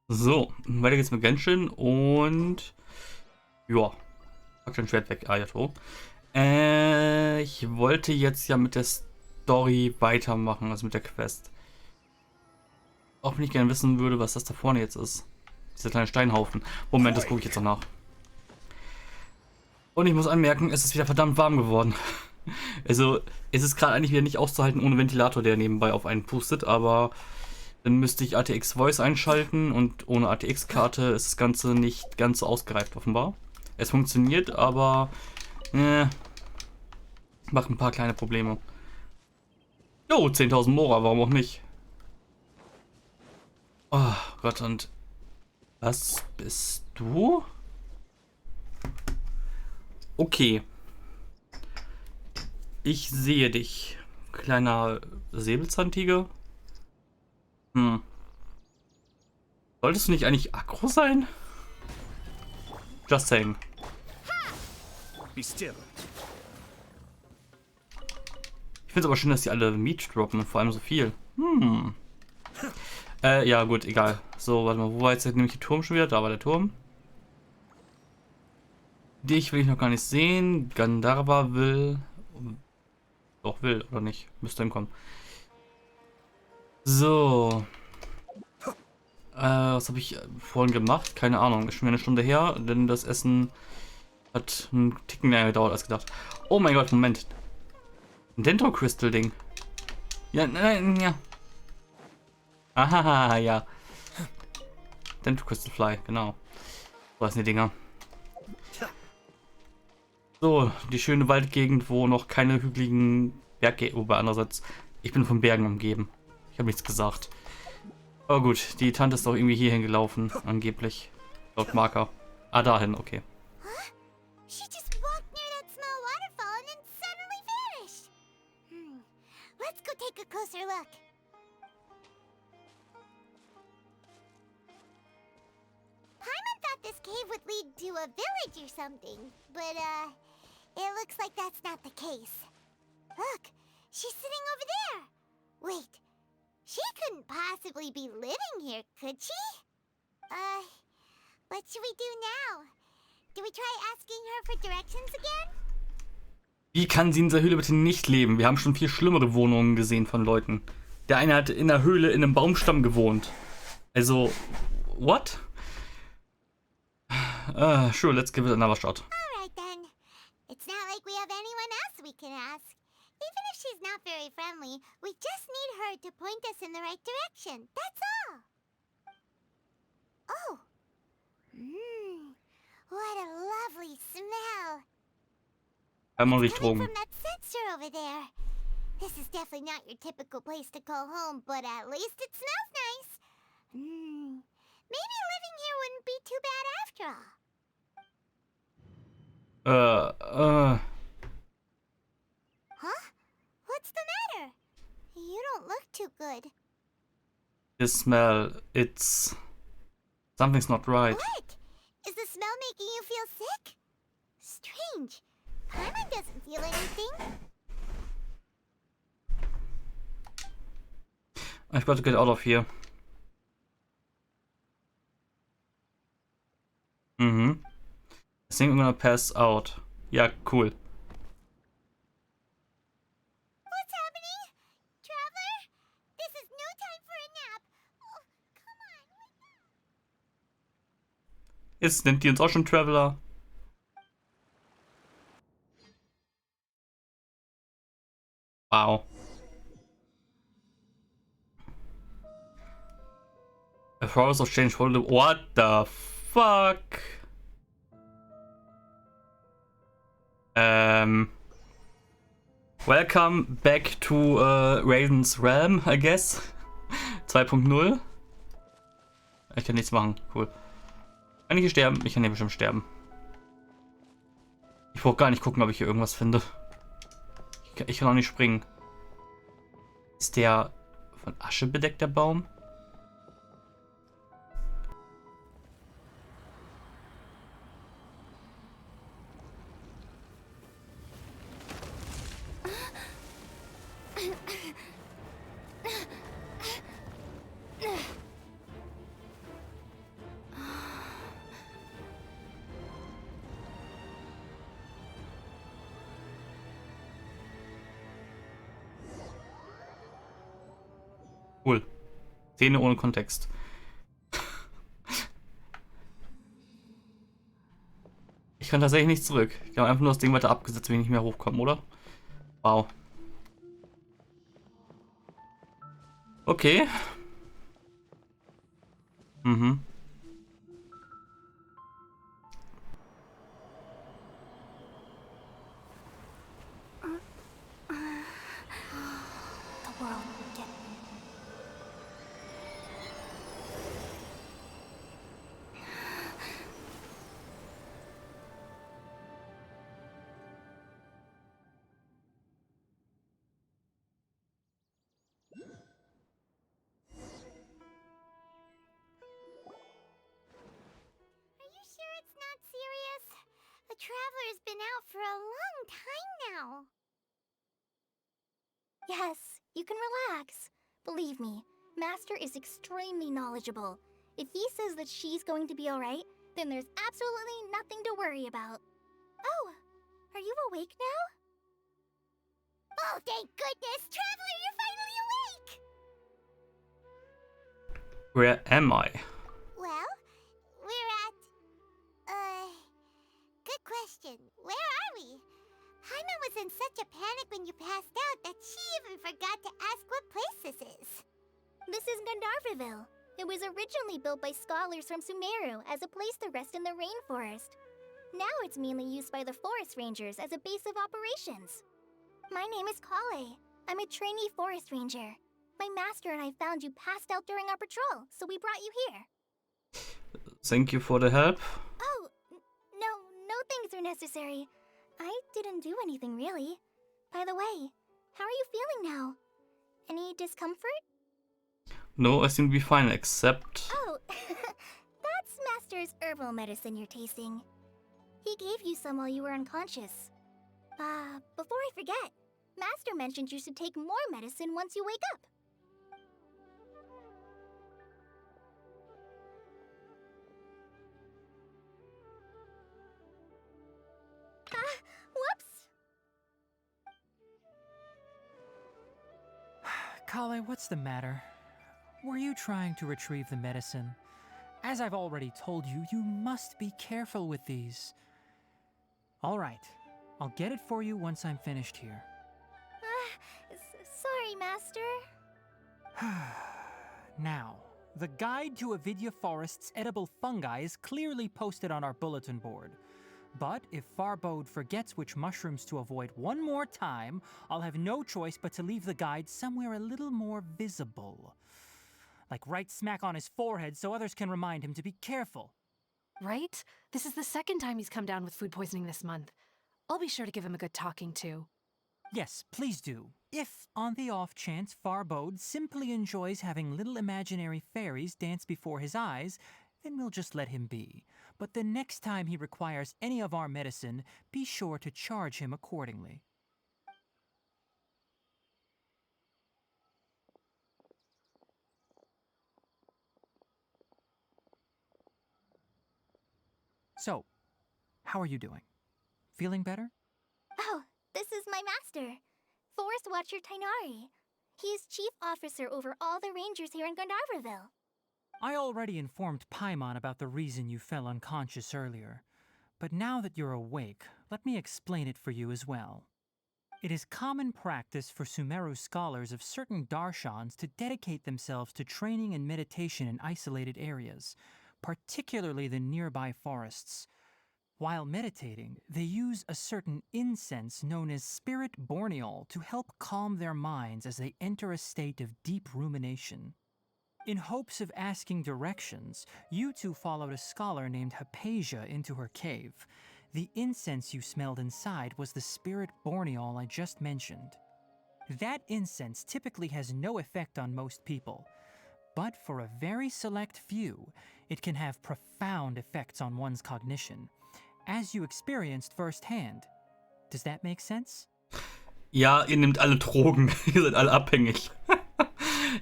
So, weiter geht's mit Genshin und ja, pack dein Schwert weg, Ayato. Ich wollte jetzt ja mit der Story weitermachen, also mit der Quest. Auch wenn ich gerne wissen würde, was das da vorne jetzt ist. Dieser kleine Steinhaufen. Moment, das gucke ich jetzt noch nach. Und ich muss anmerken, es ist wieder verdammt warm geworden. Also, es ist gerade eigentlich wieder nicht auszuhalten ohne Ventilator, der nebenbei auf einen pustet, aber dann müsste ich ATX Voice einschalten und ohne ATX-Karte ist das Ganze nicht ganz so ausgereift offenbar. Es funktioniert, aber macht ein paar kleine Probleme. Jo, 10.000 Mora, warum auch nicht? Oh Gott, und was bist du? Okay, ich sehe dich. Kleiner Säbelzahntiger. Hm. Solltest du nicht eigentlich aggro sein? Just saying. Be still. Ich finde es aber schön, dass die alle Meat droppen und vor allem so viel. Ja gut, egal. So, warte mal, wo war jetzt nämlich der Turm schon wieder? Da war der Turm. Dich will ich noch gar nicht sehen. Gandharva will... Doch, will, oder nicht? Müsste hinkommen. So. Was habe ich vorhin gemacht? Keine Ahnung. Ist schon wieder eine Stunde her, denn das Essen hat einen Ticken länger gedauert als gedacht. Oh mein Gott, Moment. Ein Dendro Crystal Ding. Ja, nein, ja. Aha, ja. Dendro Crystal Fly, genau. So sind die Dinger. So, die schöne Waldgegend, wo noch keine hügeligen Berge, wobei andererseits, ich bin von Bergen umgeben. Ich habe nichts gesagt. Aber gut, die Tante ist doch irgendwie hierhin gelaufen, angeblich. Laut Marker. Ah, dahin, okay. She just walked near that small waterfall and then suddenly vanished. Let's go take a closer look. Paimon thought this cave would lead to a village or something, but it looks like that's not the case. Look, she's sitting over there. Wait, she couldn't possibly be living here, could she? What should we do now? Do we try asking her for directions again? Wie kann sie in dieser Höhle bitte nicht leben? Wir haben schon viel schlimmere Wohnungen gesehen von Leuten. Der eine hat in der Höhle in einem Baumstamm gewohnt. Also, what? Sure, let's give it another shot. Alright then. It's not like we have anyone else we can ask. Even if she's not very friendly, we just need her to point us in the right direction. That's all. Oh. What a lovely smell. Einmal It's riecht coming Drogen. from that sensor over there. This is definitely not your typical place to call home, but at least it smells nice. Maybe living here wouldn't be too bad after all. Huh? What's the matter? You don't look too good. This smell, it's... Something's not right. What? Is the smell making you feel sick? Strange. Paimon doesn't feel anything. I've got to get out of here. I think I'm gonna pass out. Ja, cool. What's happening? Traveler? This is no time for a nap. Oh, come on. Jetzt nennt die uns auch schon Traveler. Wow. A force of change for the... What the fuck? Welcome back to Raven's Realm, I guess. 2.0. Ich kann nichts machen. Cool. Kann ich hier sterben? Ich kann hier bestimmt sterben. Ich brauche gar nicht gucken, ob ich hier irgendwas finde. Ich kann auch nicht springen. Ist der von Asche bedeckt, der Baum? Cool. Szene ohne Kontext. Ich kann tatsächlich nicht zurück. Ich habe einfach nur das Ding weiter abgesetzt, wenn ich nicht mehr hochkomme, oder? Wow. Okay. Mhm. The world will get Are you sure it's not serious? The Traveler's been out for a long time now. Yes, you can relax. Believe me, Master is extremely knowledgeable. If he says that she's going to be alright, then there's absolutely nothing to worry about. Oh, are you awake now? Oh, thank goodness! Traveler, you're finally awake! Where am I? Well, we're at... Good question. Where are we? Hyman was in such a panic when you passed out that she even forgot to ask what place this is. This is Gandharvaville. It was originally built by scholars from Sumeru as a place to rest in the rainforest. Now it's mainly used by the forest rangers as a base of operations. My name is Kale. I'm a trainee forest ranger. My master and I found you passed out during our patrol, so we brought you here. Thank you for the help. Oh, no thanks are necessary. I didn't do anything really. By the way, how are you feeling now? Any discomfort? No, I seem to be fine, except... Oh, that's Master's herbal medicine you're tasting. He gave you some while you were unconscious. Before I forget, Master mentioned you should take more medicine once you wake up. Whoops! Kale, what's the matter? Were you trying to retrieve the medicine? As I've already told you, you must be careful with these. All right, I'll get it for you once I'm finished here. Sorry, Master. Now, the guide to Avidya Forest's edible fungi is clearly posted on our bulletin board. But if Farbe forgets which mushrooms to avoid one more time, I'll have no choice but to leave the guide somewhere a little more visible. Like right smack on his forehead so others can remind him to be careful. Right? This is the second time he's come down with food poisoning this month. I'll be sure to give him a good talking to. Yes, please do. If, on the off chance, Farbe simply enjoys having little imaginary fairies dance before his eyes, then we'll just let him be. But the next time he requires any of our medicine, be sure to charge him accordingly. So, how are you doing? Feeling better? Oh, this is my master, Forest Watcher Tainari. He is chief officer over all the rangers here in Gandharvaville. I already informed Paimon about the reason you fell unconscious earlier. But now that you're awake, let me explain it for you as well. It is common practice for Sumeru scholars of certain darshans to dedicate themselves to training and meditation in isolated areas, particularly the nearby forests. While meditating, they use a certain incense known as spirit borneol to help calm their minds as they enter a state of deep rumination. In hopes of asking directions, you two followed a scholar named Hypatia into her cave. The incense you smelled inside was the spirit borneol I just mentioned. That incense typically has no effect on most people, but for a very select few, it can have profound effects on one's cognition, as you experienced firsthand. Does that make sense? Ja, ihr nehmt alle Drogen. Ihr seid alle abhängig.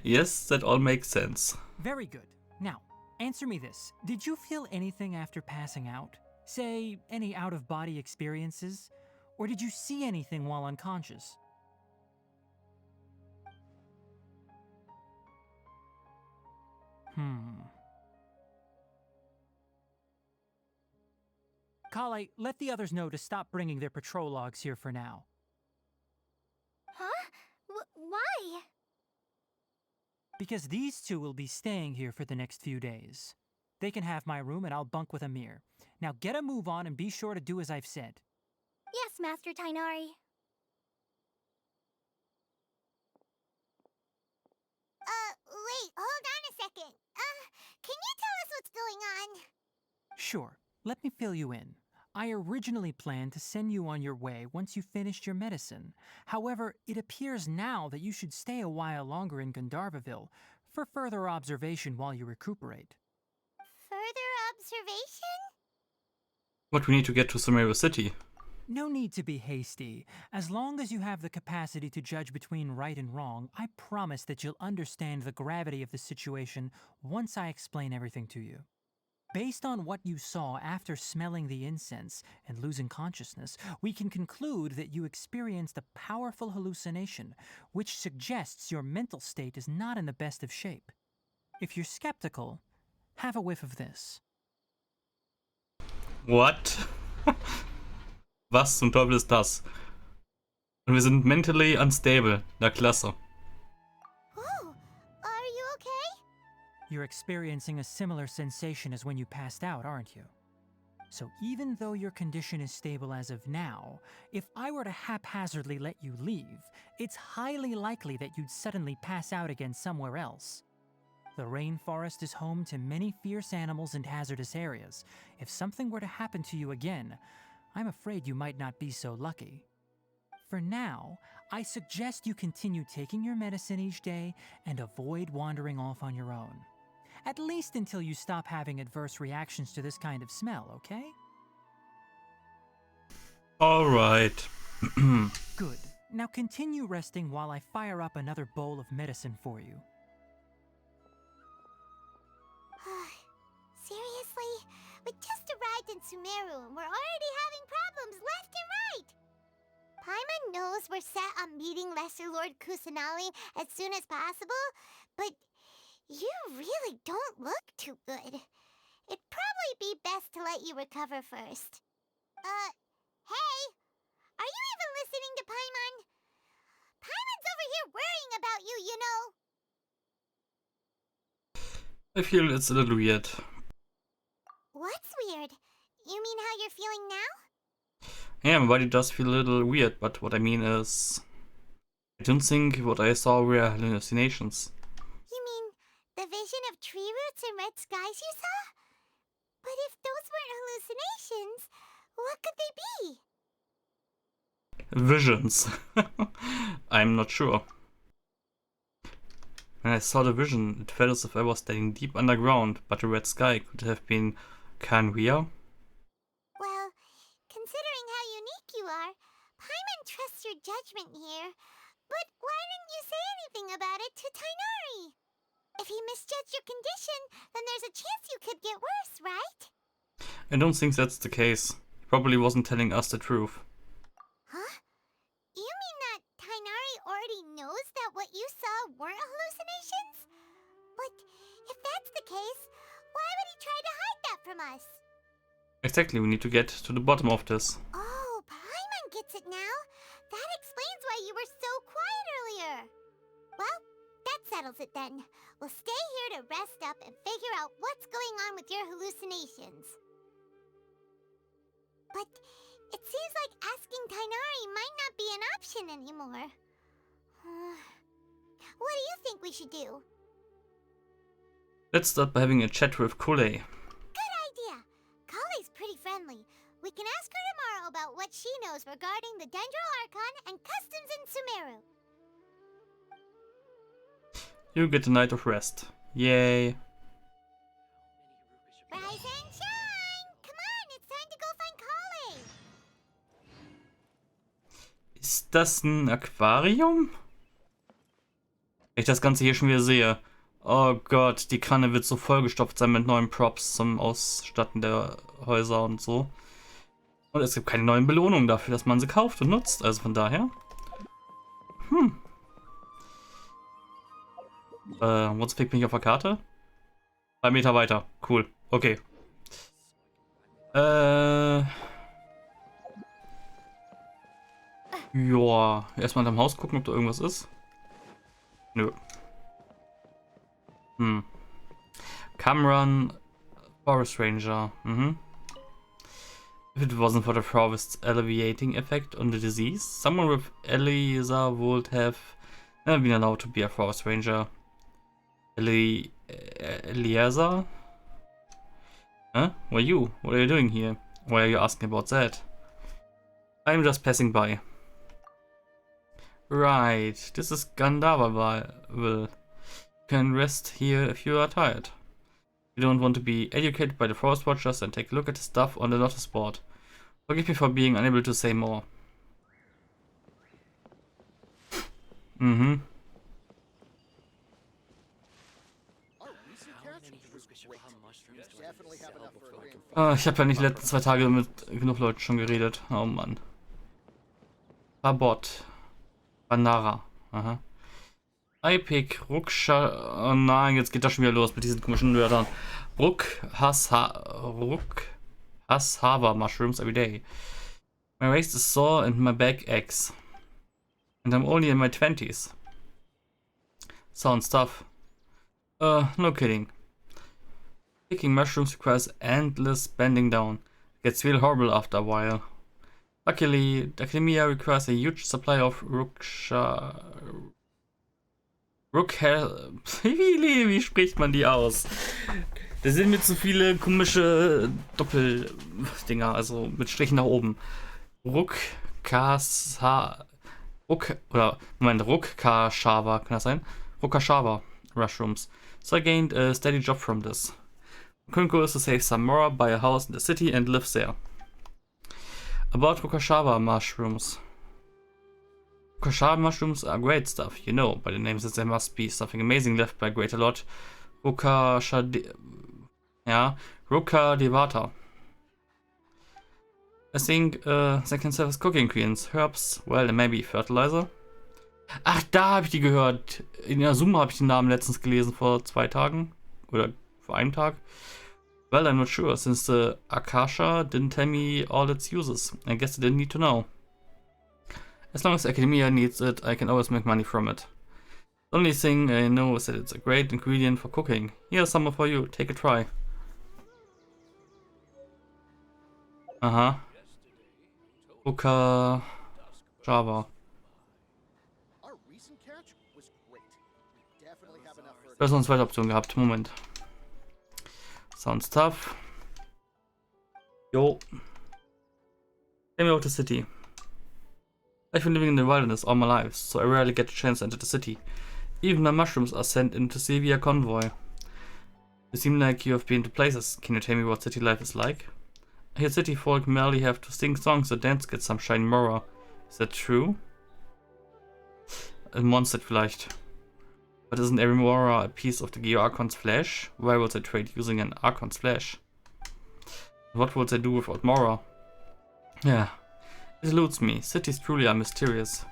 Yes, that all makes sense. Very good. Now, answer me this. Did you feel anything after passing out? Say, any out-of-body experiences? Or did you see anything while unconscious? Kale, let the others know to stop bringing their patrol logs here for now. Huh? Why? Because these two will be staying here for the next few days. They can have my room and I'll bunk with Amir. Now get a move on and be sure to do as I've said. Yes, Master Tainari. Wait, hold on a second. Can you tell us what's going on? Sure, let me fill you in. I originally planned to send you on your way once you finished your medicine. However, it appears now that you should stay a while longer in Gandharvaville for further observation while you recuperate. Further observation? But we need to get to Sumeru City. No need to be hasty. As long as you have the capacity to judge between right and wrong, I promise that you'll understand the gravity of the situation once I explain everything to you. Based on what you saw after smelling the incense and losing consciousness, we can conclude that you experienced a powerful hallucination, which suggests your mental state is not in the best of shape. If you're skeptical, have a whiff of this. What? Was zum Teufel ist das? Und wir sind mentally unstable. Na klasse. Oh, are you okay? You're experiencing a similar sensation as when you passed out, aren't you? So even though your condition is stable as of now, if I were to haphazardly let you leave, it's highly likely that you'd suddenly pass out again somewhere else. The rainforest is home to many fierce animals and hazardous areas. If something were to happen to you again, I'm afraid you might not be so lucky. For now, I suggest you continue taking your medicine each day and avoid wandering off on your own. At least until you stop having adverse reactions to this kind of smell, okay? Alright. Good. Now continue resting while I fire up another bowl of medicine for you. Seriously? We just arrived in Sumeru and we're already having problems left and right! Paimon knows we're set on meeting Lesser Lord Kusanali as soon as possible, but you really don't look too good. It'd probably be best to let you recover first. Hey! Are you even listening to Paimon? Paimon's over here worrying about you, you know! I feel it's a little weird. What's weird? You mean how you're feeling now? Yeah, my body does feel a little weird, but what I mean is... I don't think what I saw were hallucinations. You mean the vision of tree roots and red skies you saw? But if those weren't hallucinations, what could they be? Visions. I'm not sure. When I saw the vision, it felt as if I was standing deep underground, but the red sky could have been Kanria. Well, considering how unique you are, Paimon trusts your judgment here. But why didn't you say anything about it to Tainari? If he misjudged your condition, then there's a chance you could get worse, right? I don't think that's the case. He probably wasn't telling us the truth. Huh? You mean that Tainari already knows that what you saw weren't hallucinations? But if that's the case, why would he try to hide that from us? Exactly, we need to get to the bottom of this. Oh, Paimon gets it now. That explains why you were so quiet earlier. Well, that settles it then. We'll stay here to rest up and figure out what's going on with your hallucinations. But it seems like asking Tainari might not be an option anymore. What do you think we should do? Let's start by having a chat with Kule. Good idea. Kale's pretty friendly. We can ask her tomorrow about what she knows regarding the Dendro Archon and customs in Sumeru. You get a night of rest. Yay. Rise and shine! Come on, it's time to go find Kale! Ist das ein Aquarium? Wenn ich das Ganze hier schon wieder sehe. Oh Gott, die Kanne wird so vollgestopft sein mit neuen Props zum Ausstatten der Häuser und so. Und es gibt keine neuen Belohnungen dafür, dass man sie kauft und nutzt. Also von daher. What's bin ich auf der Karte? 2 Meter weiter. Cool. Okay. Ja, erstmal am Haus gucken, ob da irgendwas ist. Nö. Cameron, Forest Ranger. If it wasn't for the forest's alleviating effect on the disease, someone with Eliezer would have never been allowed to be a Forest Ranger. Eliezer? Huh? Who are you? What are you doing here? Why are you asking about that? I'm just passing by. Right, this is Gandharvaville. You can rest here if you are tired. You don't want to be educated by the Forest Watchers and take a look at the stuff on the notice board. Forgive me for being unable to say more. Ich habe ja nicht die letzten 2 Tage mit genug Leuten schon geredet. Oh Mann. Babot. Banara. Aha. Eipik, Ruckscha... Oh nein, jetzt geht das schon wieder los mit diesen komischen Wörtern. Hasshava mushrooms every day. My waist is sore and my back aches. And I'm only in my 20s. Sounds tough. No kidding. Picking mushrooms requires endless bending down. It gets real horrible after a while. Luckily, the Academia requires a huge supply of wie spricht man die aus? Da sind mir zu viele komische Doppeldinger, also mit Strichen nach oben. Ruckashava, kann das sein? Ruckashava mushrooms. So I gained a steady job from this. Kunko is to save some more, buy a house in the city and live there. About Ruckashava mushrooms. Ruckashava mushrooms are great stuff, you know, by the name that there must be something amazing left by great a lot. Rukkadevata. I think they can serve as cooking ingredients, herbs, well, and maybe fertilizer. Ach, da habe ich die gehört. In der Zoom habe ich den Namen letztens gelesen, vor 2 Tagen. Oder vor einem Tag. Well, I'm not sure, since the Akasha didn't tell me all its uses. I guess I didn't need to know. As long as Academia needs it, I can always make money from it. The only thing I know is that it's a great ingredient for cooking. Here's some for you, take a try. Aha. Java. Du hast noch eine zweite Option gehabt. Moment. Sounds tough. Yo. Tell me about the city. I've been living in the wilderness all my life, so I rarely get a chance to enter the city. Even my mushrooms are sent in to see via convoy. You seem like you have been to places. Can you tell me what city life is like? I hear city folk merely have to sing songs or dance get some shiny mora. Is that true? Ein Monster vielleicht. But isn't every mora a piece of the Geo Archon's flesh? Why would they trade using an Archon's flesh? What would they do without mora? Yeah, it eludes me. Cities truly are mysterious.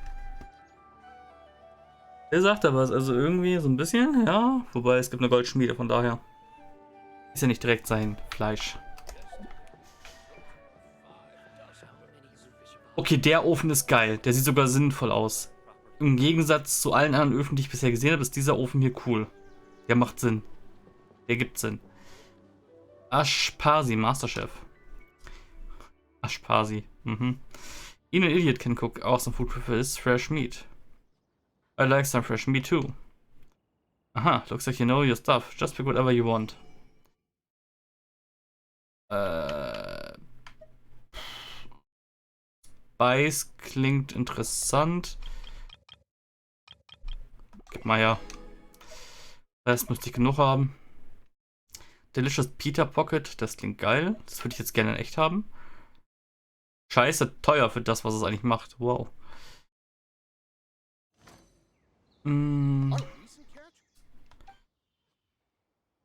Der sagt da was, also irgendwie so ein bisschen, ja. Wobei es gibt eine Goldschmiede, von daher ist ja nicht direkt sein Fleisch. Okay, der Ofen ist geil. Der sieht sogar sinnvoll aus. Im Gegensatz zu allen anderen Öfen, die ich bisher gesehen habe, ist dieser Ofen hier cool. Der macht Sinn. Der gibt Sinn. Ashpasi, Masterchef. Ashpasi. Even an idiot can cook awesome food with his fresh meat. I like some fresh meat too. Aha, looks like you know your stuff. Just pick whatever you want. Spice klingt interessant. Gib mal her. Das müsste ich genug haben. Delicious Peter Pocket, das klingt geil. Das würde ich jetzt gerne in echt haben. Scheiße teuer für das, was es eigentlich macht. Wow. You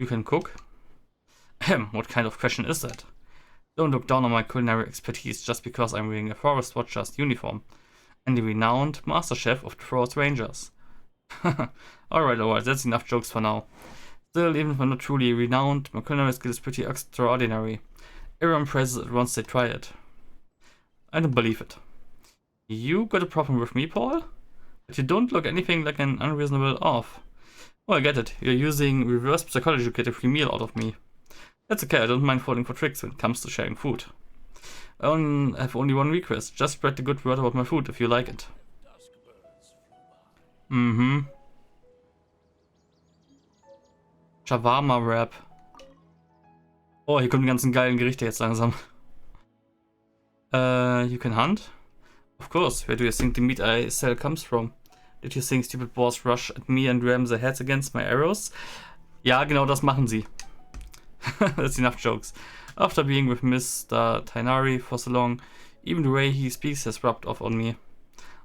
can cook? What kind of question is that? Don't look down on my culinary expertise just because I'm wearing a Forest Watcher's uniform and the renowned Master Chef of the Forest Rangers. Alright, that's enough jokes for now. Still, even if I'm not truly renowned, my culinary skill is pretty extraordinary. Everyone praises it once they try it. I don't believe it. You got a problem with me, Paul? But you don't look anything like an unreasonable off. Oh, I get it. You're using reverse psychology to get a free meal out of me. That's okay, I don't mind falling for tricks when it comes to sharing food. I have only one request. Just spread the good word about my food if you like it. Shawarma Wrap. Oh, hier kommen die ganzen geilen Gerichte jetzt langsam. You can hunt? Of course. Where do you think the meat I sell comes from? Did you think stupid boars rush at me and ram their heads against my arrows? Ja, genau das machen sie. That's enough jokes. After being with Mr. Tainari for so long, even the way he speaks has rubbed off on me.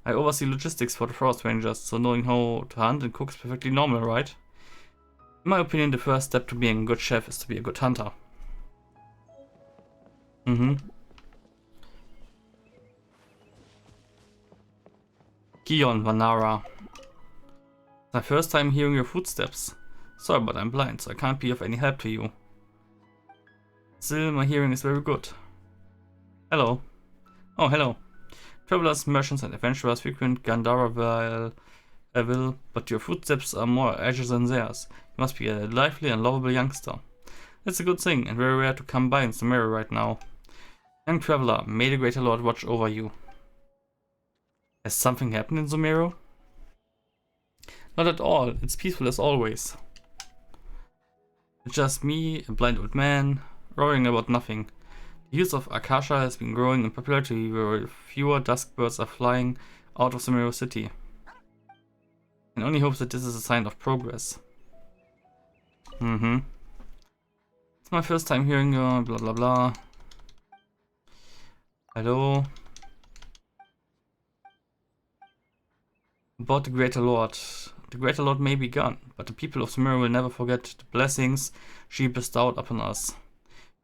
I oversee logistics for the Forest Rangers, so knowing how to hunt and cook is perfectly normal, right? In my opinion, the first step to being a good chef is to be a good hunter. Kion Vanara. My first time hearing your footsteps. Sorry, but I'm blind, so I can't be of any help to you. Still, my hearing is very good. Hello. Oh, hello. Travelers, merchants, and adventurers frequent Gandhara will, but your footsteps are more agile than theirs. You must be a lively and lovable youngster. That's a good thing, and very rare to come by in Sumeru right now. Young traveler, may the Greater Lord watch over you. Has something happened in Sumeru? Not at all, it's peaceful as always. It's just me, a blind old man, worrying about nothing. The use of Akasha has been growing in popularity where fewer dusk birds are flying out of Sumeru City. And only hopes that this is a sign of progress. It's my first time hearing blah blah blah. Hello. About the Greater Lord. The Greater Lord may be gone, but the people of Sumeru will never forget the blessings she bestowed upon us.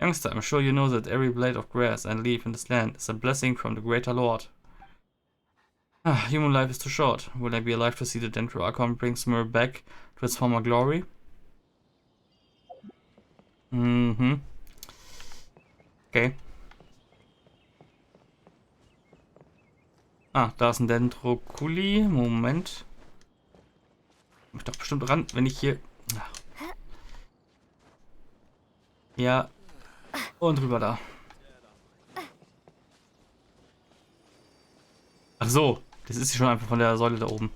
Youngster, I'm sure you know that every blade of grass and leaf in this land is a blessing from the Greater Lord. Human life is too short. Will I be alive to see the Dendro Archon bring Sumeru back to its former glory? Okay. Ah, da ist ein Dendroculi. Moment. Komm ich doch bestimmt ran, wenn ich hier... Ja. Und rüber da. Ach so. Das ist schon einfach von der Säule da oben.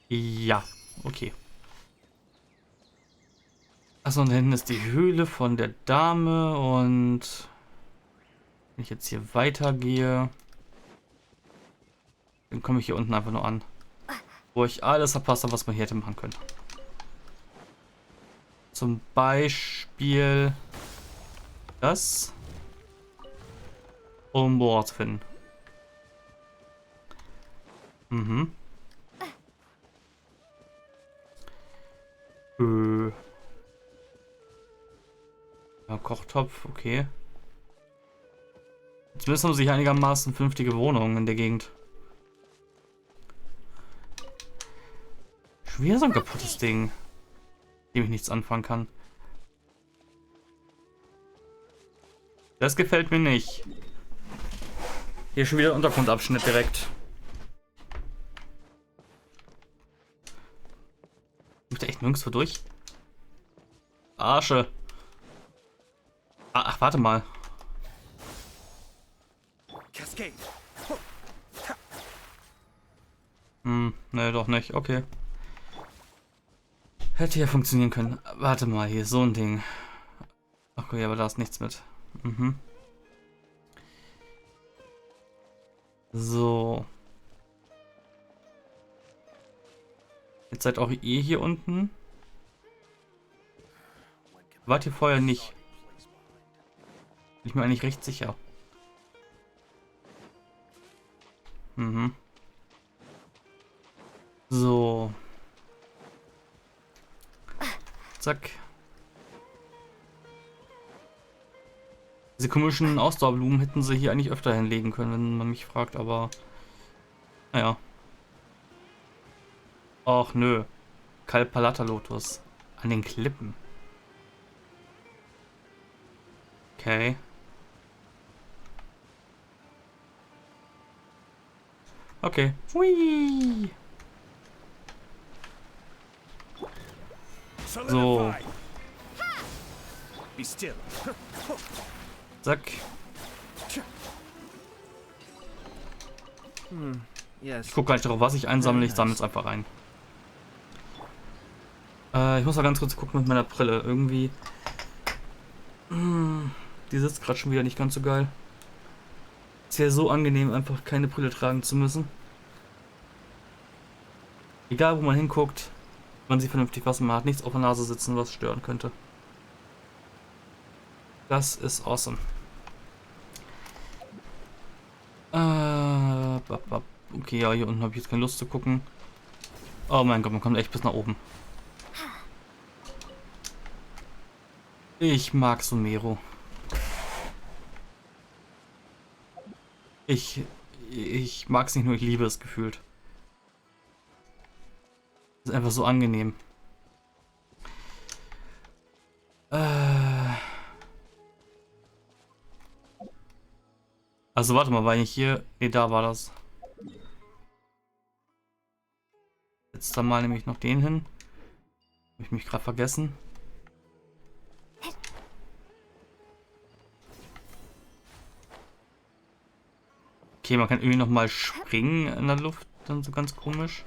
Ja. Okay. Achso, und da hinten ist die Höhle von der Dame und wenn ich jetzt hier weitergehe, dann komme ich hier unten einfach nur an, wo ich alles verpasst habe, was man hier hätte machen können. Zum Beispiel das, um Bohr zu finden. Ja, Kochtopf, okay. Zumindest haben sie hier einigermaßen vernünftige Wohnungen in der Gegend. Schon wieder so ein kaputtes Ding, mit dem ich nichts anfangen kann. Das gefällt mir nicht. Hier schon wieder Untergrundabschnitt direkt. Ich da echt nirgendwo durch. Arsche. Ach, warte mal. Cascade. Ne, doch nicht. Okay. Hätte ja funktionieren können. Warte mal, hier so ein Ding. Ach okay, aber da ist nichts mit. So. Jetzt seid auch ihr hier unten. Wart ihr vorher nicht? Bin ich mir eigentlich recht sicher. So. Zack. Diese komischen Ausdauerblumen hätten sie hier eigentlich öfter hinlegen können, wenn man mich fragt, aber Naja. Och nö. Kalpalata-Lotus. An den Klippen. Okay. Okay. Hui. So. Be still. Zack. Yes. Ich gucke gar nicht darauf, was ich einsammle. Ich sammle es einfach ein. Ich muss mal ganz kurz gucken mit meiner Brille. Irgendwie. Die sitzt gerade schon wieder nicht ganz so geil. Ist ja so angenehm, einfach keine Brille tragen zu müssen. Egal, wo man hinguckt, man sieht vernünftig, was man hat. Nichts auf der Nase sitzen, was stören könnte. Das ist awesome. Okay, ja, hier unten habe ich jetzt keine Lust zu gucken. Oh mein Gott, man kommt echt bis nach oben. Ich mag Sumeru. Ich mag es nicht nur, ich liebe es gefühlt. Ist einfach so angenehm. Also warte mal, war ich hier? Ne, da war das. Jetzt da mal nämlich noch den hin. Habe ich mich gerade vergessen. Okay, man kann irgendwie noch mal springen in der Luft, dann so ganz komisch.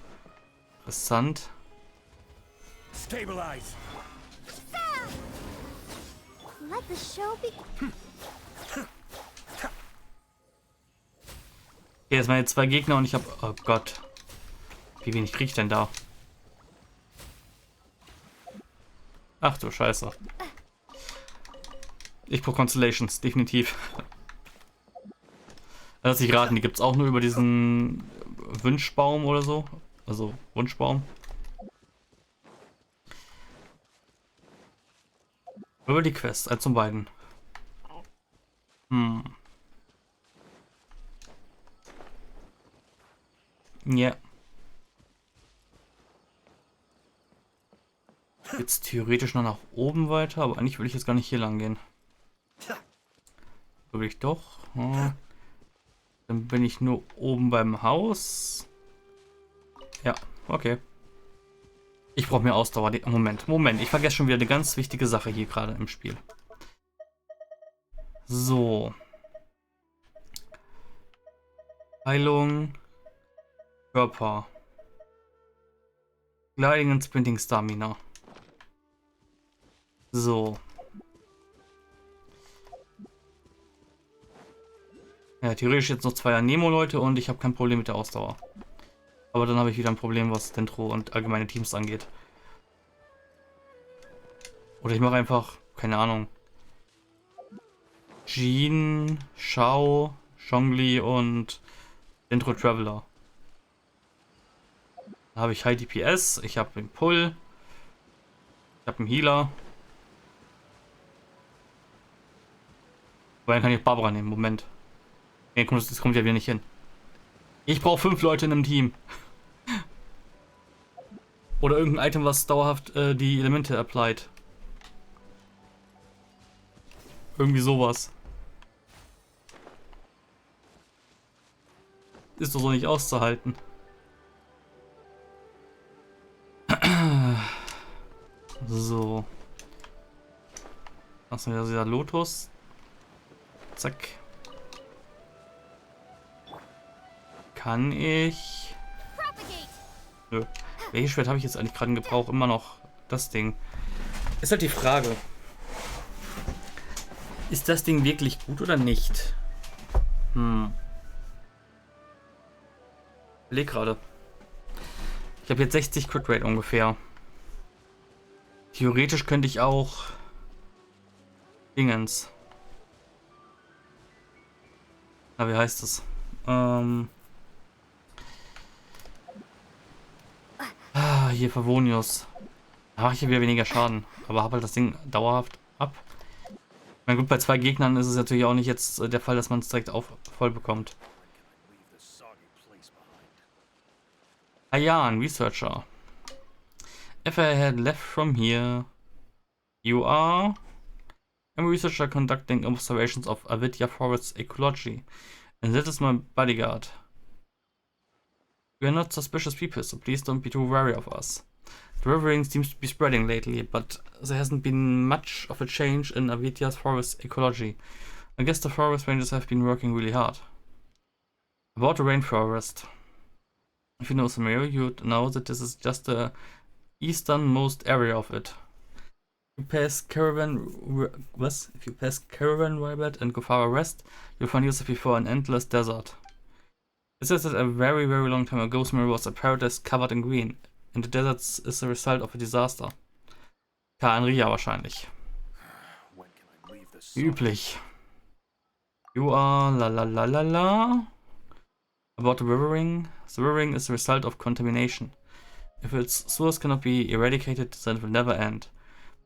Interessant. Stabilize. Let the show begin. Okay, jetzt meine 2 Gegner und ich habe... Oh Gott. Wie wenig kriege ich denn da? Ach du Scheiße. Ich brauche Constellations, definitiv. Lass ich raten, die gibt es auch nur über diesen Wünschbaum oder so. Also Wunschbaum. Über die Quest, als zum beiden. Ja. Jetzt theoretisch noch nach oben weiter, aber eigentlich will ich jetzt gar nicht hier lang gehen. Will ich doch. Dann bin ich nur oben beim Haus. Ja, okay. Ich brauche mehr Ausdauer. Moment. Ich vergesse schon wieder eine ganz wichtige Sache hier gerade im Spiel. So. Heilung. Körper. Gliding und Sprinting Stamina. So. Ja, theoretisch jetzt noch 2 Anemo-Leute und ich habe kein Problem mit der Ausdauer. Aber dann habe ich wieder ein Problem, was Dentro und allgemeine Teams angeht. Oder ich mache einfach, keine Ahnung, Jean, Shao, Zhongli und Dentro Traveler. Da habe ich High DPS, ich habe den Pull, ich habe einen Healer. Aber dann kann ich Barbara nehmen, Moment. Nee, das kommt ja wieder nicht hin. Ich brauche 5 Leute in einem Team. Oder irgendein Item, was dauerhaft die Elemente applied. Irgendwie sowas. Ist doch so nicht auszuhalten. So. Achso, ja, dieser Lotus. Zack. Kann ich... Nö. Welches Schwert habe ich jetzt eigentlich gerade in Gebrauch? Immer noch das Ding. Ist halt die Frage. Ist das Ding wirklich gut oder nicht? Überleg gerade. Ich habe jetzt 60 Crit Rate ungefähr. Theoretisch könnte ich auch Dingens. Na, wie heißt das? Hier Favonius. Da mache ich hier wieder weniger Schaden. Aber habe halt das Ding dauerhaft ab. Na gut, bei 2 Gegnern ist es natürlich auch nicht jetzt der Fall, dass man es direkt voll bekommt. Ayan, researcher. If I had left from here, you are... I'm a researcher conducting observations of Avidya Forest's ecology, and that is my bodyguard. We are not suspicious people, so please don't be too wary of us. The rivering seems to be spreading lately, but there hasn't been much of a change in Avidya's forest ecology. I guess the forest rangers have been working really hard. About the rainforest. If you know Sumeru, you'd know that this is just the easternmost area of it. If you pass Caravan Ribat and go far west, you'll find yourself before an endless desert. It says that a very, very long time ago, Sumeru was a paradise covered in green, and the desert is the result of a disaster. Kaanria wahrscheinlich. When can I leave this? Üblich. You are la la la la la. About the rivering. The rivering is the result of contamination. If its source cannot be eradicated, then it will never end.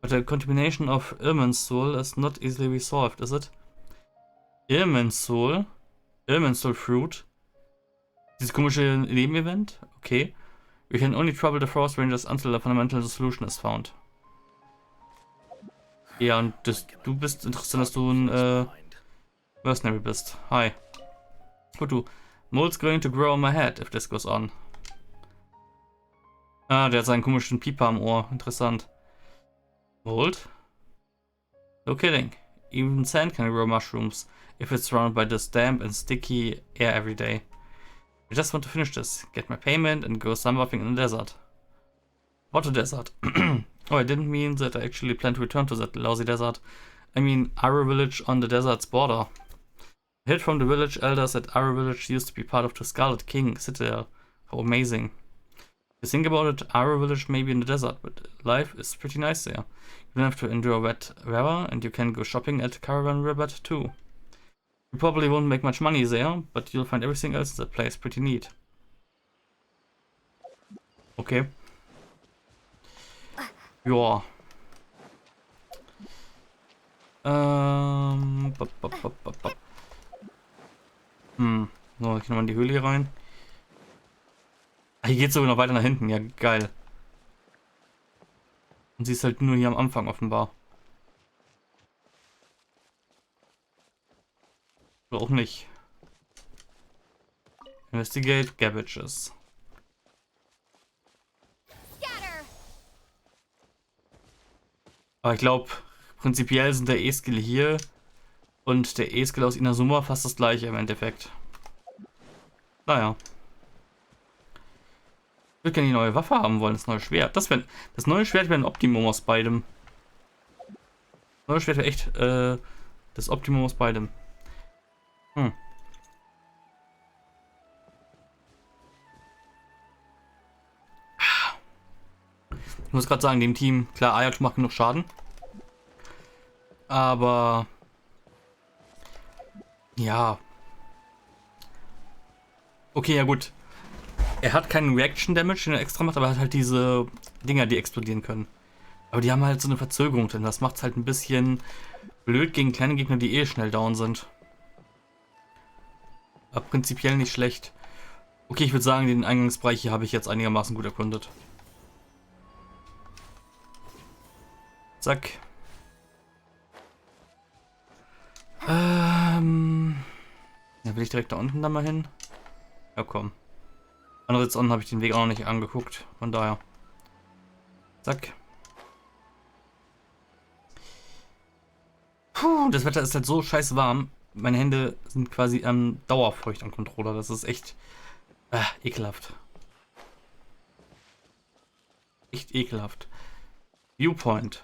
But the contamination of Irminsul is not easily resolved, is it? Irminsul? Irminsul Fruit? Dieses komische Nebenevent? Okay. We can only trouble the Forest Rangers until a fundamental solution is found. Ja, und du bist interessant, dass du ein Mercenary bist. Hi. Gut, du. Mold's going to grow on my head if this goes on. Ah, der hat seinen komischen Pieper am Ohr. Interessant. Mold? No kidding. Even sand can grow mushrooms if it's surrounded by this damp and sticky air every day. I just want to finish this, get my payment, and go sunbathing in the desert. What a desert? Oh, I didn't mean that I actually plan to return to that lousy desert. I mean Arrow Village on the desert's border. I heard from the village elders that Arrow Village used to be part of the Scarlet King citadel. How amazing. If you think about it, Arrow Village may be in the desert, but life is pretty nice there. You don't have to endure wet weather, and you can go shopping at Caravan Ribat too. You probably won't make much money there, but you'll find everything else in that place pretty neat. Okay. Joa. So, ich kann mal in die Höhle hier rein. Ah, hier geht's sogar noch weiter nach hinten. Ja, geil. Und sie ist halt nur hier am Anfang offenbar. Oder auch nicht. Investigate Cabbages. Aber ich glaube, prinzipiell sind der E-Skill hier und der E-Skill aus Inazuma fast das gleiche im Endeffekt. Naja. Ich würde gerne die neue Waffe haben wollen, das neue Schwert. Das neue Schwert wäre ein Optimum aus beidem. Das neue Schwert wäre echt das Optimum aus beidem. Ich muss gerade sagen, dem Team, klar, Ayato macht genug Schaden. Aber ja. Okay, ja gut. Er hat keinen Reaction Damage, den er extra macht, aber er hat halt diese Dinger, die explodieren können. Aber die haben halt so eine Verzögerung drin. Das macht es halt ein bisschen blöd gegen kleine Gegner, die eh schnell down sind. Aber prinzipiell nicht schlecht. Okay, ich würde sagen, den Eingangsbereich hier habe ich jetzt einigermaßen gut erkundet. Zack. Ja, will ich direkt da unten dann mal hin? Ja, komm. Andererseits unten habe ich den Weg auch noch nicht angeguckt. Von daher. Zack. Puh, das Wetter ist halt so scheiß warm. Meine Hände sind quasi dauerfeucht am Controller. Das ist echt ekelhaft. Echt ekelhaft. Viewpoint.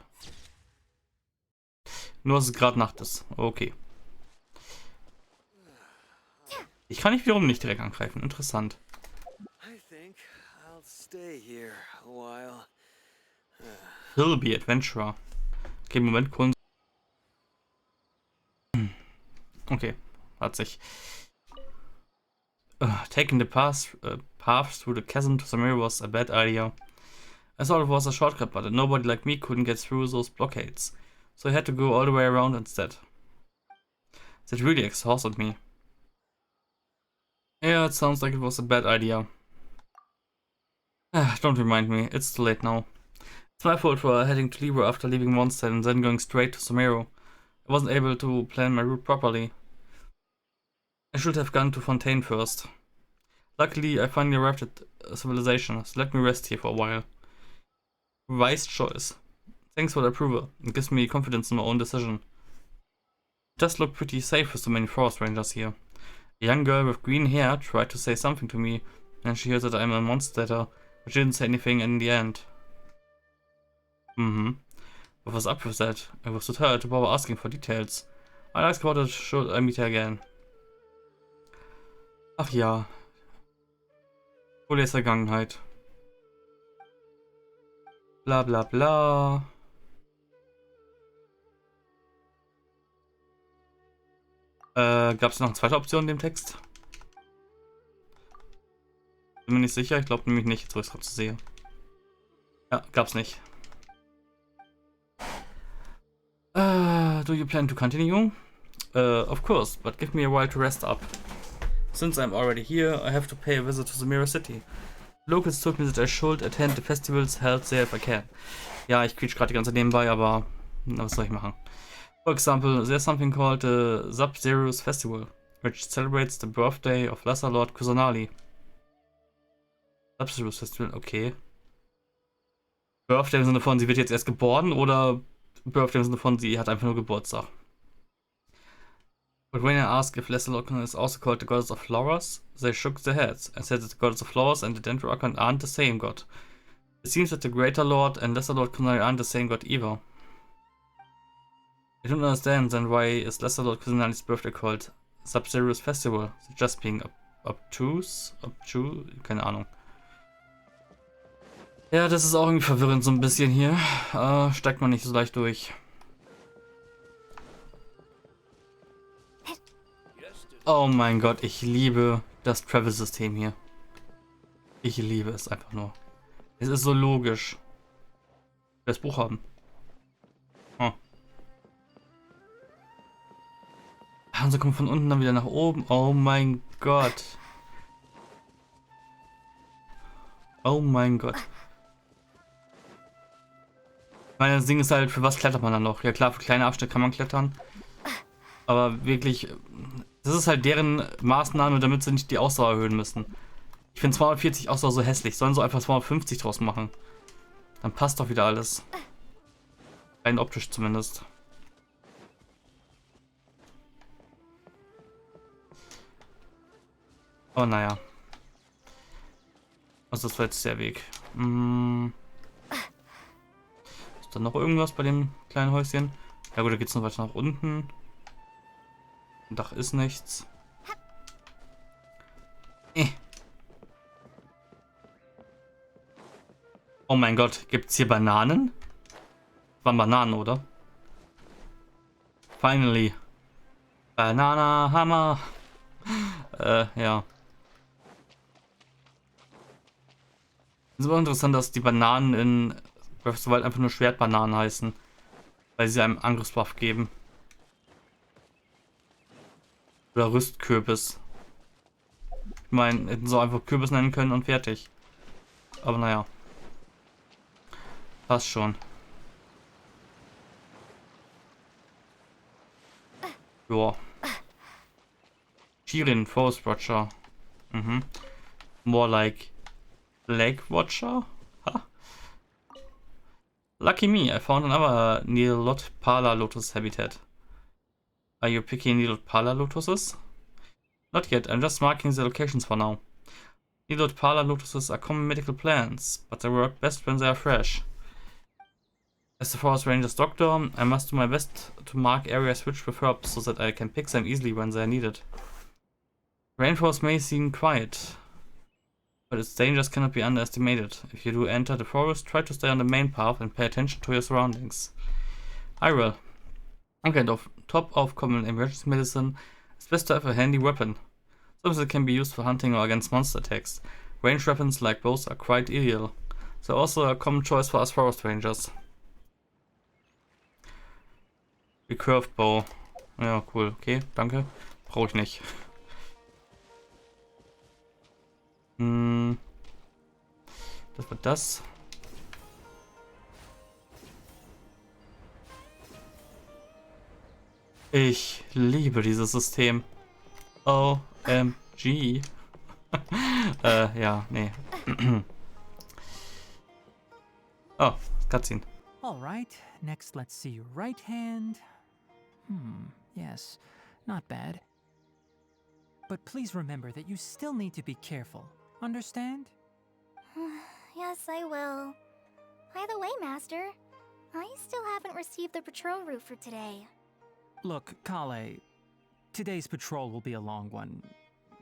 Nur, dass es gerade Nacht ist. Okay. Ich kann nicht wiederum nicht direkt angreifen. Interessant. Farbe Adventurer. Okay, Moment, Kunst. Okay, hat sich. Taking the path through the chasm to Sumeru was a bad idea. I thought it was a shortcut, but nobody like me couldn't get through those blockades. So I had to go all the way around instead. That really exhausted me. Yeah, it sounds like it was a bad idea. Don't remind me, it's too late now. It's my fault for heading to Libra after leaving Mondstadt and then going straight to Sumeru. I wasn't able to plan my route properly. I should have gone to Fontaine first. Luckily, I finally arrived at civilization, so let me rest here for a while. Wise choice. Thanks for the approval. It gives me confidence in my own decision. It does look pretty safe with so many forest rangers here. A young girl with green hair tried to say something to me, and she heard that I'm a monster, but she didn't say anything in the end. What was up with that? I was too tired to bother asking for details. I'll ask about it should I meet her again. Ach ja. Julias Vergangenheit. Bla bla bla. Gab es noch eine zweite Option in dem Text? Bin mir nicht sicher, ich glaube nämlich nicht, jetzt wo ich es gerade sehe. Ja, gab's nicht. Do you plan to continue? Of course, but give me a while to rest up. Since I'm already here, I have to pay a visit to the Mirror City. Locals told me that I should attend the festivals held there if I can. Ja, ich quietsch gerade die ganze nebenbei, aber was soll ich machen? For example, there's something called the Sub-Zero's Festival, which celebrates the birthday of Lesser Lord Kusanali. Sub-Zero's Festival, okay. Birthday im Sinne von, sie wird jetzt erst geboren, oder Birthday im Sinne von, sie hat einfach nur Geburtstag? But when I asked if Lesser Lord is also called the Goddess of Flowers, they shook their heads and said that the Goddess of Flowers and the Dendroarchon aren't the same god. It seems that the Greater Lord and Lesser Lord Kusanali aren't the same god either. I don't understand then why is Lesser Lord Kusanali's birthday called Sub-Zero's Festival? Is it just being obtuse? Keine Ahnung. Ja, das ist auch irgendwie verwirrend so ein bisschen hier. Steigt man nicht so leicht durch. Oh mein Gott, ich liebe das Travel-System hier. Ich liebe es einfach nur. Es ist so logisch. Ich will das Buch haben. Oh. Und so kommt von unten dann wieder nach oben. Oh mein Gott. Oh mein Gott. Das Ding ist halt, für was klettert man dann noch? Ja klar, für kleine Abschnitte kann man klettern. Aber wirklich, das ist halt deren Maßnahme, damit sie nicht die Ausdauer erhöhen müssen. Ich finde 240 Ausdauer so hässlich. Sollen sie einfach 250 draus machen. Dann passt doch wieder alles. Rein optisch zumindest. Aber naja. Also das war jetzt der Weg. Ist da noch irgendwas bei dem kleinen Häuschen? Ja gut, da geht es noch weiter nach unten. Im Dach ist nichts. Oh mein Gott, gibt es hier Bananen? Das waren Bananen, oder? Finally. Banana Hammer. Ja. Es ist aber interessant, dass die Bananen in Breath of the Wild einfach nur Schwertbananen heißen. Weil sie einem Angriffsbuff geben. Oder Rüstkürbis. Ich meine, hätten sie einfach Kürbis nennen können und fertig. Aber naja. Passt schon. Joa. Shirin, Forest Watcher. More like Lake Watcher? Huh? Lucky me, I found another Nilotpala lotus habitat. Are you picking Nilotpala lotuses? Not yet, I'm just marking the locations for now. Nilotpala lotuses are common medical plants, but they work best when they are fresh. As the Forest Ranger's doctor, I must do my best to mark areas rich with herbs so that I can pick them easily when they are needed. Rainforest may seem quiet, but its dangers cannot be underestimated. If you do enter the forest, try to stay on the main path and pay attention to your surroundings. I will. And on top of common emergency medicine, it's best to have a handy weapon. Something that can be used for hunting or against monster attacks. Ranged weapons like bows are quite ideal. They're also a common choice for us forest rangers. Recurved Bow. Ja, cool. Okay, danke. Brauche ich nicht. Das wird das. Ich liebe dieses System. OMG. Ja, nee. Oh, Cutscene. All right, next let's see your right hand. Yes, not bad. But please remember that you still need to be careful. Understand? Yes, I will. By the way, Master, I still haven't received the patrol route for today. Look, Kale, today's patrol will be a long one,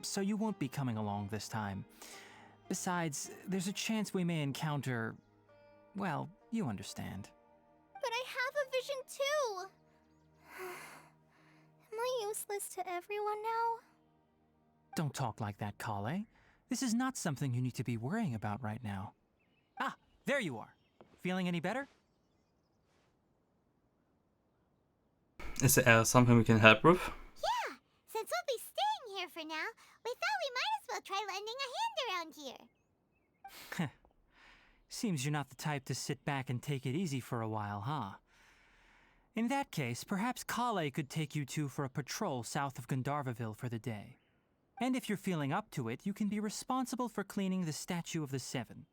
so you won't be coming along this time. Besides, there's a chance we may encounter... well, you understand. But I have a vision too! Am I useless to everyone now? Don't talk like that, Kale. This is not something you need to be worrying about right now. Ah, there you are. Feeling any better? Is there something we can help with? Yeah, since we'll be staying here for now, we thought we might as well try lending a hand around here. Seems you're not the type to sit back and take it easy for a while, huh? In that case, perhaps Kale could take you two for a patrol south of Gandharvaville for the day. And if you're feeling up to it, you can be responsible for cleaning the Statue of the Seven.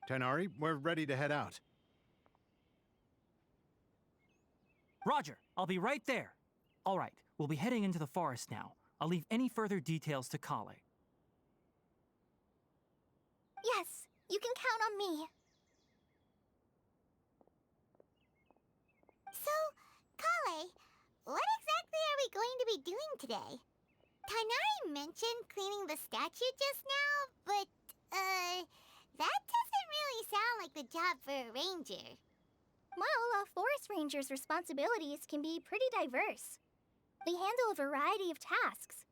Tighnari, we're ready to head out. Roger, I'll be right there. All right, we'll be heading into the forest now. I'll leave any further details to Kale. Yes, you can count on me. So, Kale, what exactly are we going to be doing today? Tighnari mentioned cleaning the statue just now, but, that doesn't really sound like the job for a ranger. Well, a forest ranger's responsibilities can be pretty diverse. They handle a variety of tasks,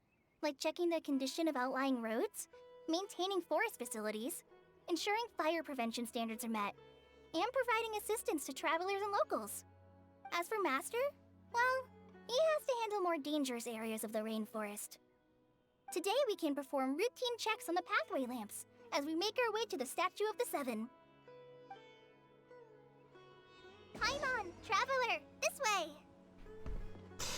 like checking the condition of outlying roads, maintaining forest facilities, ensuring fire prevention standards are met, and providing assistance to travelers and locals. As for Master, well, he has to handle more dangerous areas of the rainforest. Today we can perform routine checks on the pathway lamps as we make our way to the Statue of the Seven. Paimon, traveler, this way!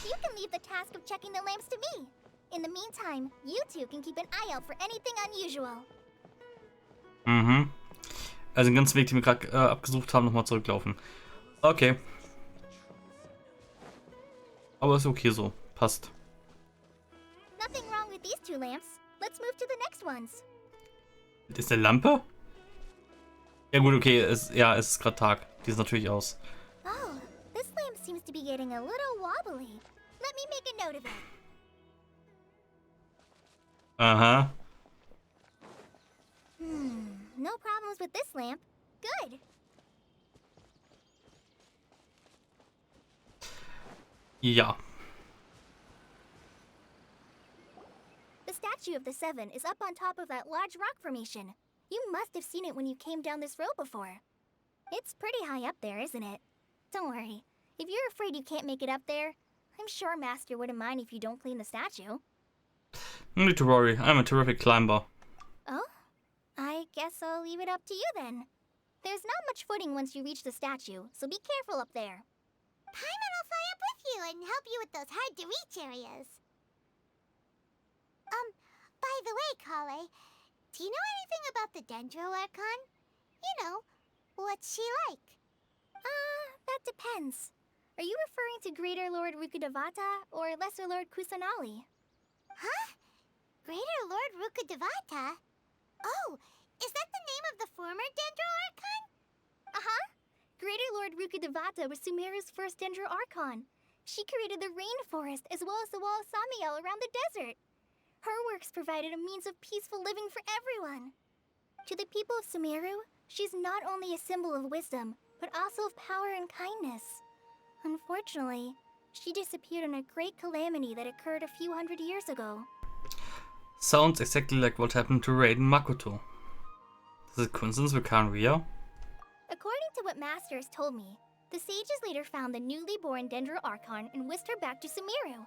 You can leave the task of checking the lamps to me. In the meantime, you two can keep an eye out for anything unusual. Mhm. Also den ganzen Weg, den wir gerade abgesucht haben, nochmal zurücklaufen. Okay. Aber ist okay so. Passt. Nothing wrong with these two lamps. Let's move to the next ones. Das ist eine Lampe? Ja gut, okay. Es ist gerade Tag. Die ist natürlich aus. Oh, this lamp seems to be getting a little wobbly. Let me make a note of it. Aha. No problems with this lamp. Good. Ja. The Statue of the Seven is up on top of that large rock formation. You must have seen it when you came down this road before. It's pretty high up there, isn't it? Don't worry. If you're afraid you can't make it up there, I'm sure Master wouldn't mind if you don't clean the statue. No need to worry. I'm a terrific climber. Oh? I guess I'll leave it up to you then. There's not much footing once you reach the statue, so be careful up there. Paimon will fly up with you and help you with those hard-to-reach areas. By the way, Kale, do you know anything about the Dendro Archon? You know, what's she like? That depends. Are you referring to Greater Lord Rukkhadevata or Lesser Lord Kusanali? Huh? Greater Lord Rukkhadevata? Oh, is that the name of the former Dendro Archon? Uh-huh. Greater Lord Rukkhadevata was Sumeru's first Dendro Archon. She created the rainforest as well as the wall of Samiel around the desert. Her works provided a means of peaceful living for everyone. To the people of Sumeru, she's not only a symbol of wisdom, but also of power and kindness. Unfortunately, she disappeared in a great calamity that occurred a few hundred years ago. Sounds exactly like what happened to Raiden Makoto. Is it coincidence we can't real? According to what Master has told me, the sages later found the newly born Dendro Archon and whisked her back to Sumeru.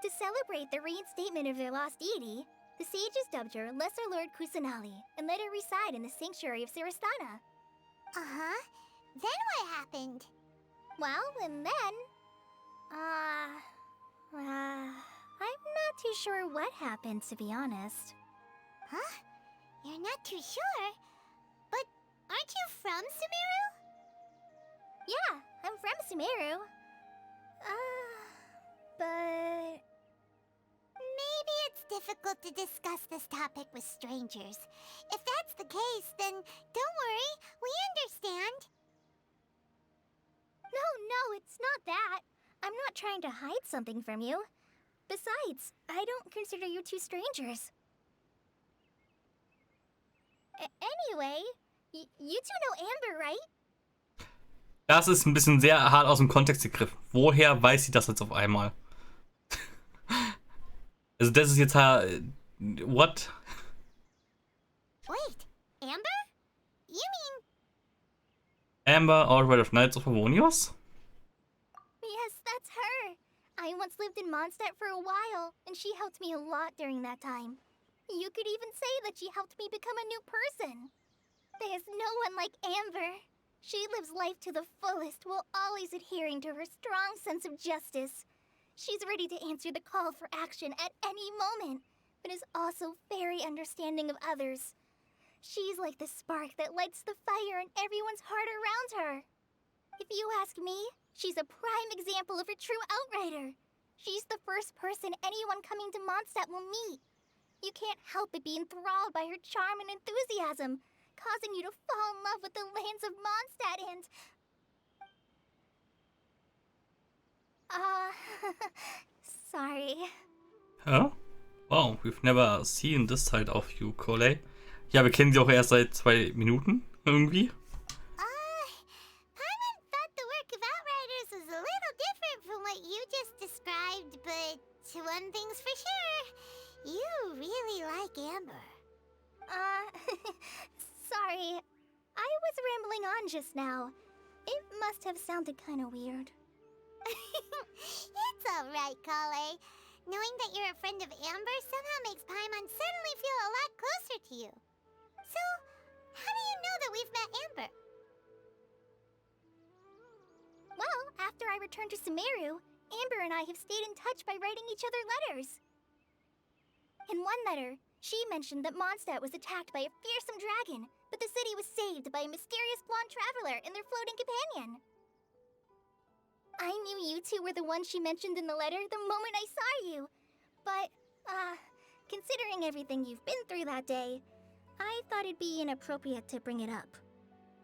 To celebrate the reinstatement of their lost deity, The sages dubbed her Lesser Lord Kusanali and let her reside in the sanctuary of Sarastana. Uh-huh. Then what happened? Well, and then... I'm not too sure what happened, to be honest. Huh? You're not too sure? But aren't you from Sumeru? Yeah, I'm from Sumeru. But... Maybe it's difficult to discuss this topic with strangers. If that's the case, then don't worry, we understand. No, it's not that. I'm not trying to hide something from you. Besides, I don't consider you two strangers. Anyway, you two know Amber, right? Das ist ein bisschen sehr hart aus dem Kontext gegriffen. Woher weiß sie das jetzt auf einmal? Also das ist jetzt what? Wait, Amber? You mean... Amber, Outrider of Knights of Avonios? Yes, that's her. I once lived in Mondstadt for a while, and she helped me a lot during that time. You could even say that she helped me become a new person. There's no one like Amber. She lives life to the fullest while always adhering to her strong sense of justice. She's ready to answer the call for action at any moment, but is also very understanding of others. She's like the spark that lights the fire in everyone's heart around her. If you ask me, she's a prime example of a true outrider. She's the first person anyone coming to Mondstadt will meet. You can't help but be enthralled by her charm and enthusiasm, causing you to fall in love with the lands of Mondstadt and... sorry. Ja? Wow, we've never seen this side of you, Coley. Ja, wir kennen sie auch erst seit 2 Minuten, irgendwie. Paimon thought the work of Outriders was a little different from what you just described, but one thing's for sure, you really like Amber. Sorry. I was rambling on just now. It must have sounded kind of weird. It's alright, Kale. Knowing that you're a friend of Amber somehow makes Paimon suddenly feel a lot closer to you. So, how do you know that we've met Amber? Well, after I returned to Sumeru, Amber and I have stayed in touch by writing each other letters. In one letter, she mentioned that Mondstadt was attacked by a fearsome dragon, but the city was saved by a mysterious blonde traveler and their floating companion. I knew you two were the ones she mentioned in the letter the moment I saw you. But, considering everything you've been through that day, I thought it'd be inappropriate to bring it up.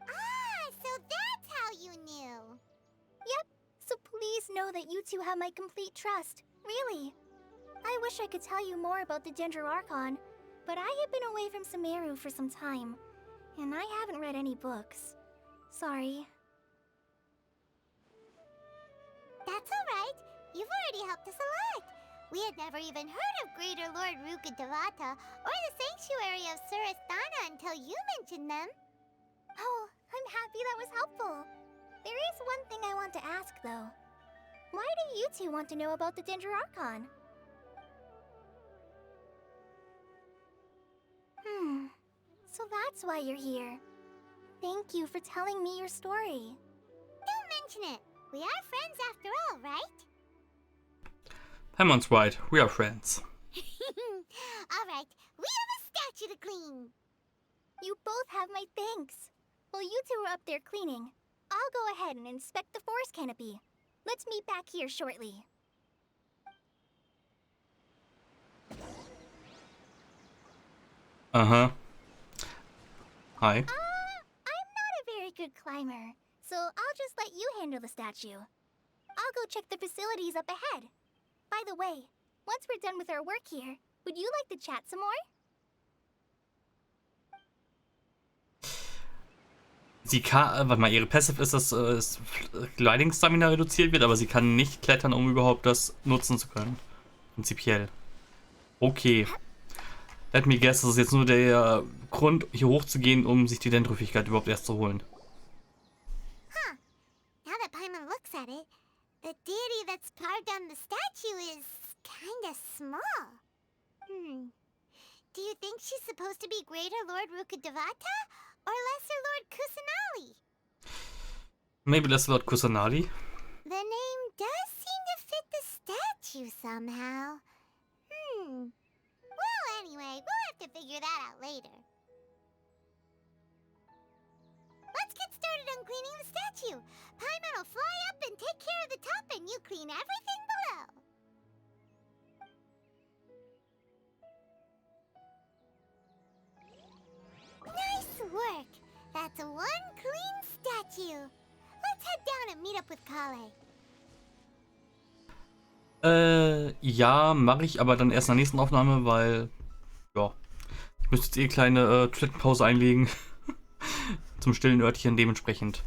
Ah, so that's how you knew. Yep, so please know that you two have my complete trust, really. I wish I could tell you more about the Dendroarchon, but I have been away from Sumeru for some time, and I haven't read any books. Sorry. That's alright. You've already helped us a lot. We had never even heard of Greater Lord Rukadevata or the Sanctuary of Surasthana until you mentioned them. Oh, I'm happy that was helpful. There is one thing I want to ask, though. Why do you two want to know about the Dendroarchon? So that's why you're here. Thank you for telling me your story. Don't mention it. We are friends after all, right? Paimon's right, we are friends. Alright, we have a statue to clean. You both have my thanks. While you two are up there cleaning, I'll go ahead and inspect the forest canopy. Let's meet back here shortly. Uh-huh. Hi. I'm not a very good climber, so I'll just let you handle the statue. I'll go check the facilities up ahead. By the way, once we're done with our work here, would you like to chat some more? Sie kann, warte mal, ihre Passive ist, dass Gliding Stamina reduziert wird, aber sie kann nicht klettern, um überhaupt das nutzen zu können. Prinzipiell. Okay. Let me guess, das ist jetzt nur der Grund, hier hochzugehen, um sich die Dendro-Fähigkeit überhaupt erst zu holen. Huh. Now that Paimon looks at it, the deity that's carved on the statue is kinda small. Do you think she's supposed to be Greater Lord Rukkhadevata or Lesser Lord Kusanali? Maybe Lesser Lord Kusanali. The name does seem to fit the statue somehow. Well, anyway, we'll have to figure that out later. Let's get started on cleaning the statue. Paimon will fly up and take care of the top, and you clean everything below. Nice work. That's one clean statue. Let's head down and meet up with Kale. Ja, mache ich, aber dann erst in der nächsten Aufnahme, weil, ja, ich müsste jetzt kleine Toilettenpause einlegen. Zum stillen Örtchen dementsprechend.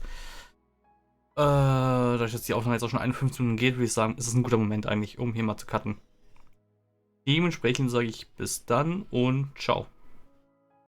Da jetzt die Aufnahme jetzt auch schon 51 Minuten geht, würde ich sagen, ist es ein guter Moment eigentlich, um hier mal zu cutten. Dementsprechend sage ich bis dann und ciao.